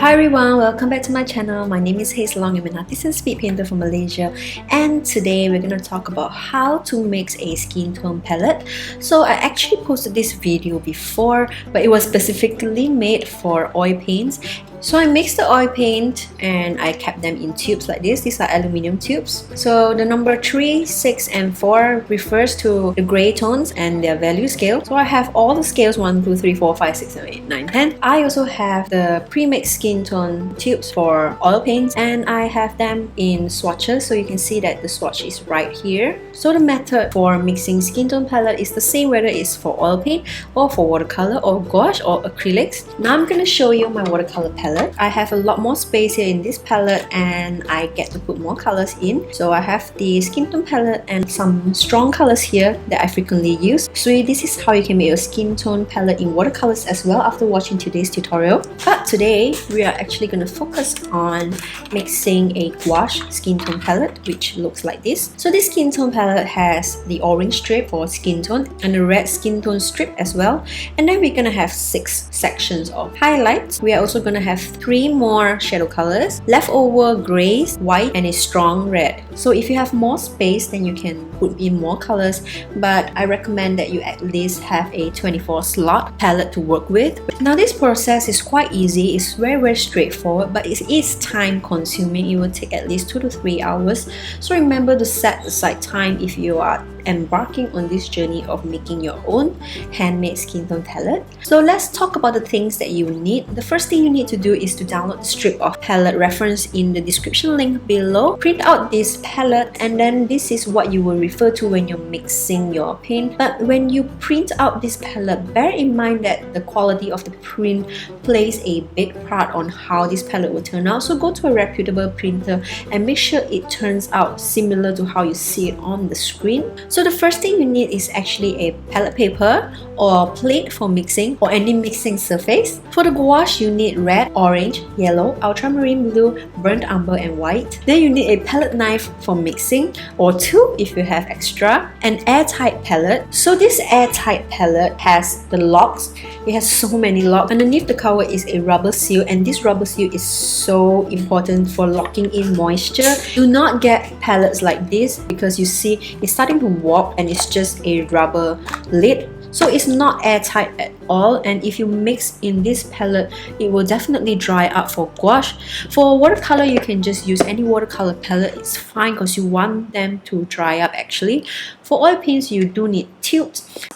Hi everyone, welcome back to my channel. My name is Hazelong. I'm an artist and speed painter from Malaysia, and today we're going to talk about how to mix a skin tone palette. So I actually posted this video before, but it was specifically made for oil paints. So I mixed the oil paint and I kept them in tubes like this. These are aluminium tubes. So the number 3, 6 and 4 refers to the gray tones and their value scale. So I have all the scales 1, 2, 3, 4, 5, 6, 7, 8, 9, 10. I also have the pre-mixed skin tone tubes for oil paints, and I have them in swatches, so you can see that the swatch is right here. So the method for mixing skin tone palette is the same whether it's for oil paint or for watercolor or gouache or acrylics. Now I'm going to show you my watercolor palette. I have a lot more space here in this palette and I get to put more colors in. So I have the skin tone palette and some strong colors here that I frequently use. So this is how you can make a skin tone palette in watercolors as well after watching today's tutorial. But today we are actually going to focus on mixing a gouache skin tone palette, which looks like this. So this skin tone palette has the orange strip for skin tone and a red skin tone strip as well. And then we're going to have 6 sections of highlights. We are also going to have 3 more shadow colors, leftover grays, white and a strong red. So if you have more space, then you can put in more colors, but I recommend that you at least have a 24 slot palette to work with. Now this process is quite easy. It's very straightforward, but it is time consuming. It will take at least 2 to 3 hours. So remember to set aside time if you are embarking on this journey of making your own handmade skin tone palette. So let's talk about the things that you need. The first thing you need to do is to download the strip of palette reference in the description link below. Print out this palette, and then this is what you will refer to when you're mixing your paint. But when you print out this palette, bear in mind that the quality of the print plays a big part on how this palette will turn out. So go to a reputable printer and make sure it turns out similar to how you see it on the screen. So the first thing you need is actually a palette paper or plate for mixing or any mixing surface. For the gouache, you need red, orange, yellow, ultramarine blue, burnt umber and white. Then you need a palette knife for mixing, or 2 if you have extra, an airtight palette. So this airtight palette has the locks. It has so many locks. Underneath the cover is a rubber seal, and this rubber seal is so important for locking in moisture. Do not get palettes like this because you see it's starting to warp and it's just a rubber lid. So it's not airtight at all, and if you mix in this palette, it will definitely dry up for gouache. For watercolor, you can just use any watercolor palette. It's fine because you want them to dry up actually. For oil paints, you do need tubes.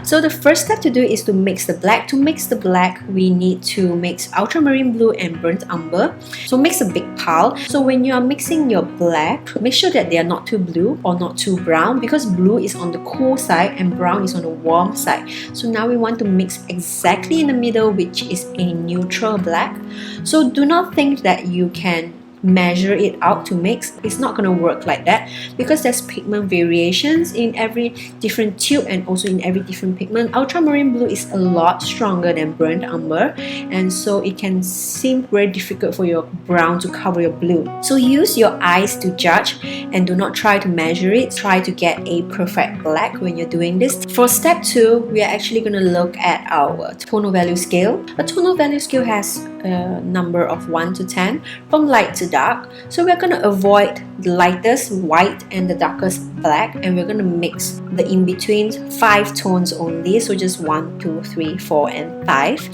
So the first step to do is to mix the black. To mix the black, we need to mix ultramarine blue and burnt umber. So mix a big pile. So when you are mixing your black, make sure that they are not too blue or not too brown, because blue is on the cool side and brown is on the warm side. So now we want to mix exactly in the middle, which is a neutral black. So do not think that you can measure it out to mix. It's not going to work like that because there's pigment variations in every different tube and also in every different pigment. Ultramarine blue is a lot stronger than burnt umber, and so it can seem very difficult for your brown to cover your blue. So use your eyes to judge and do not try to measure it. Try to get a perfect black when you're doing this. For step 2, we are actually going to look at our tonal value scale. A tonal value scale has a number of 1 to 10 from light to dark. So we're going to avoid the lightest white and the darkest black, and we're going to mix the in-betweens 5 tones only. So just 1, 2, 3, 4 and 5.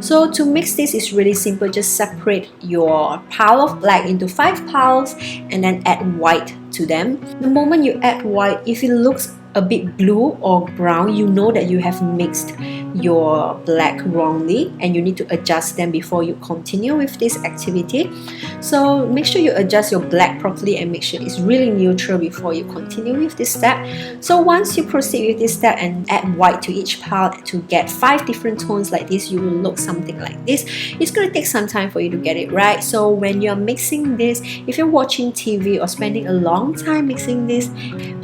So to mix this is really simple. Just separate your pile of black into 5 piles and then add white to them. The moment you add white, if it looks a bit blue or brown, you know that you have mixed your black wrongly and you need to adjust them before you continue with this activity. So make sure you adjust your black properly and make sure it's really neutral before you continue with this step. So once you proceed with this step and add white to each pile to get 5 different tones like this, you will look something like this. It's going to take some time for you to get it right. So when you're mixing this, if you're watching TV or spending a long time mixing this,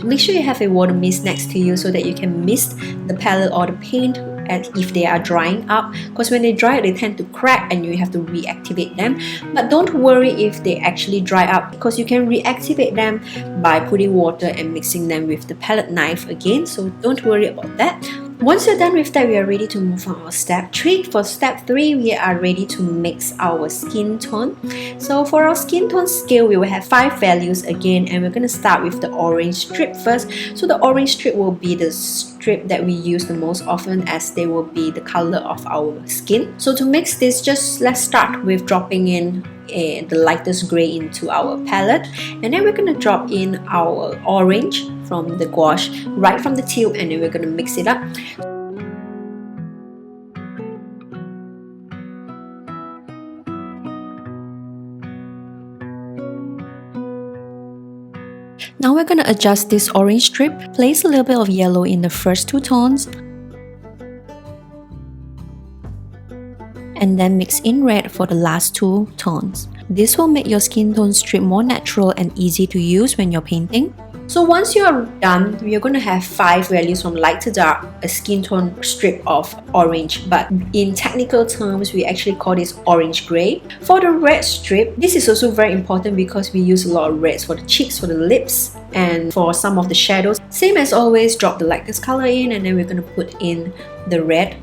make sure you have a water mist next to you so that you can mist the palette or the paint as if they are drying up, because when they dry they tend to crack and you have to reactivate them. But don't worry if they actually dry up, because you can reactivate them by putting water and mixing them with the palette knife again, so don't worry about that. Once you're done with that, we are ready to move on to step 3. For step 3, we are ready to mix our skin tone. So for our skin tone scale, we will have 5 values again, and we're going to start with the orange strip first. So the orange strip will be the strip that we use the most often, as they will be the color of our skin. So to mix this, just let's start with dropping in the lightest gray into our palette, and then we're going to drop in our orange from the gouache right from the tube, and then we're going to mix it up. Now we're going to adjust this orange strip. Place a little bit of yellow in the first 2 tones, and then mix in red for the last 2 tones. This will make your skin tone strip more natural and easy to use when you're painting. So once you are done, we are going to have 5 values from light to dark, a skin tone strip of orange, but in technical terms, we actually call this orange gray. For the red strip, this is also very important because we use a lot of reds for the cheeks, for the lips, and for some of the shadows. Same as always, drop the lightest color in, and then we're going to put in the red.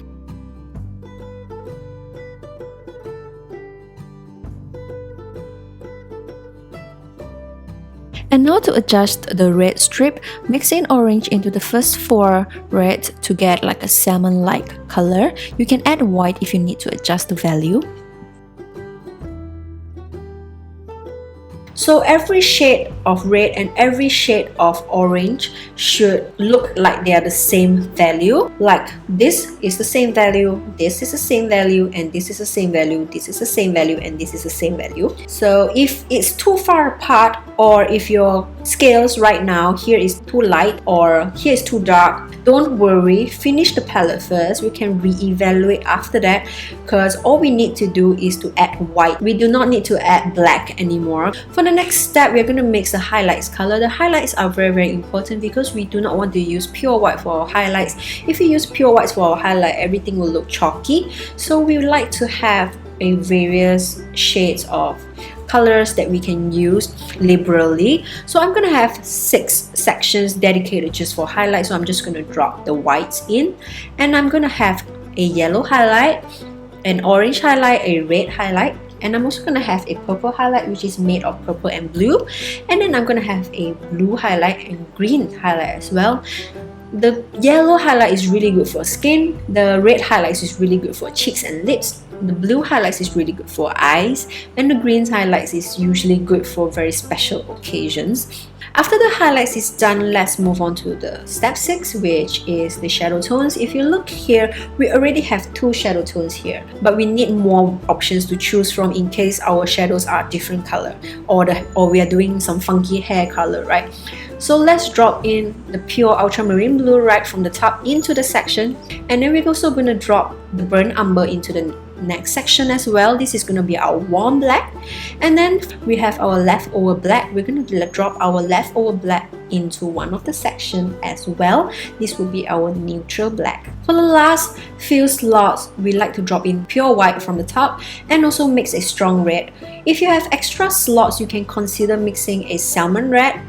And now to adjust the red strip, mix in orange into the first 4 reds to get like a salmon-like color. You can add white if you need to adjust the value. So every shade of red and every shade of orange should look like they are the same value. Like this is the same value, this is the same value, and this is the same value, this is the same value, and this is the same value. So if it's too far apart, or if your scales right now, here is too light or here is too dark, don't worry, finish the palette first. We can re-evaluate after that, because all we need to do is to add white. We do not need to add black anymore. For the next step, we're going to mix the highlights color. The highlights are very important because we do not want to use pure white for our highlights. If you use pure whites for our highlight, everything will look chalky. So we would like to have a various shades of colors that we can use liberally. So I'm going to have 6 sections dedicated just for highlights. So I'm just going to drop the whites in, and I'm going to have a yellow highlight, an orange highlight, a red highlight, and I'm also going to have a purple highlight which is made of purple and blue, and then I'm going to have a blue highlight and green highlight as well. The yellow highlight is really good for skin, the red highlights is really good for cheeks and lips, the blue highlights is really good for eyes, and the green highlights is usually good for very special occasions. After the highlights is done, let's move on to the step 6, which is the shadow tones. If you look here, we already have 2 shadow tones here, but we need more options to choose from in case our shadows are different color, or we are doing some funky hair color, right? So let's drop in the pure ultramarine blue right from the top into the section, and then we're also going to drop the burnt umber into the next section as well. This is going to be our warm black, and then we have our leftover black. We're going to drop our leftover black into one of the section as well. This will be our neutral black. For the last few slots, we like to drop in pure white from the top and also mix a strong red. If you have extra slots, you can consider mixing a salmon red,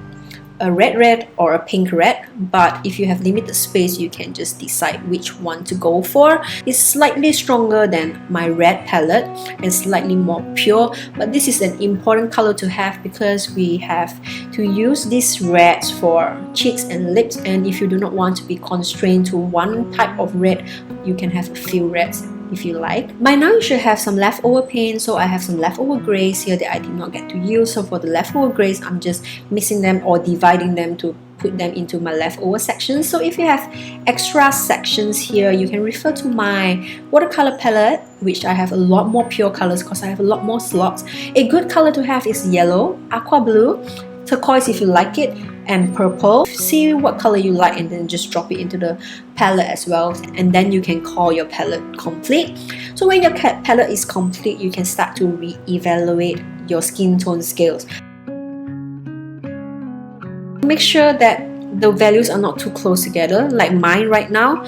a red, or a pink red, but if you have limited space, you can just decide which one to go for. It's slightly stronger than my red palette and slightly more pure, but this is an important color to have because we have to use these reds for cheeks and lips, and if you do not want to be constrained to one type of red, you can have a few reds if you like. By now you should have some leftover paint, so I have some leftover grays here that I did not get to use. So for the leftover grays, I'm just mixing them or dividing them to put them into my leftover sections. So if you have extra sections here, you can refer to my watercolor palette, which I have a lot more pure colors because I have a lot more slots. A good color to have is yellow, aqua blue, turquoise if you like it, and purple. See what color you like and then just drop it into the palette as well, and then you can call your palette complete. So when your palette is complete, you can start to re-evaluate your skin tone scales. Make sure that the values are not too close together like mine right now.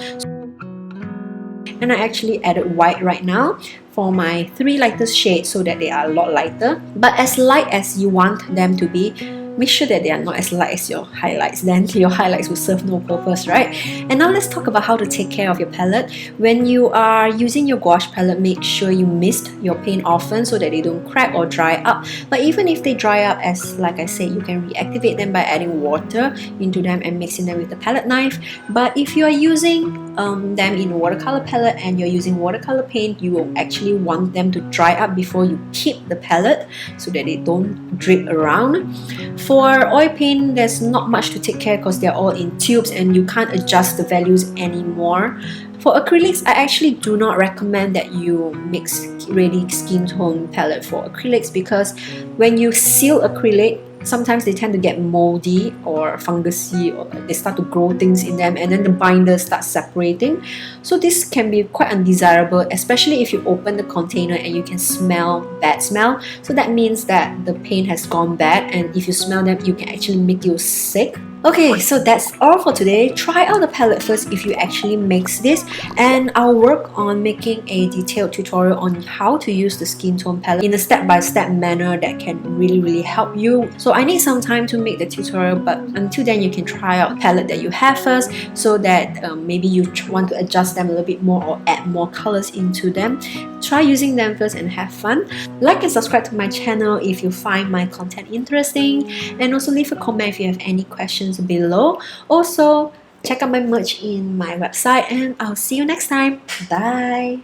And I actually added white right now for my 3 lightest shades so that they are a lot lighter, but as light as you want them to be. make sure that they are not as light as your highlights, then your highlights will serve no purpose, right? And now let's talk about how to take care of your palette. When you are using your gouache palette, make sure you mist your paint often so that they don't crack or dry up. But even if they dry up, as like I said, you can reactivate them by adding water into them and mixing them with the palette knife. But if you are using them in a watercolor palette and you're using watercolor paint, you will actually want them to dry up before you keep the palette so that they don't drip around. For oil paint, there's not much to take care because they're all in tubes and you can't adjust the values anymore. For acrylics, I actually do not recommend that you mix really skin tone palette for acrylics, because when you seal acrylic, sometimes they tend to get moldy or fungusy, or they start to grow things in them, and then the binder starts separating. So this can be quite undesirable, especially if you open the container and you can smell bad smell. So that means that the paint has gone bad, and if you smell them, you can actually make you sick. Okay, so that's all for today. Try out the palette first if you actually mix this, and I'll work on making a detailed tutorial on how to use the skin tone palette in a step-by-step manner that can really help you. So I need some time to make the tutorial, but until then you can try out the palette that you have first, so that maybe you want to adjust them a little bit more or add more colors into them. Try using them first and have fun. Like and subscribe to my channel if you find my content interesting, and also leave a comment if you have any questions below. Also, check out my merch in my website, and I'll see you next time. Bye!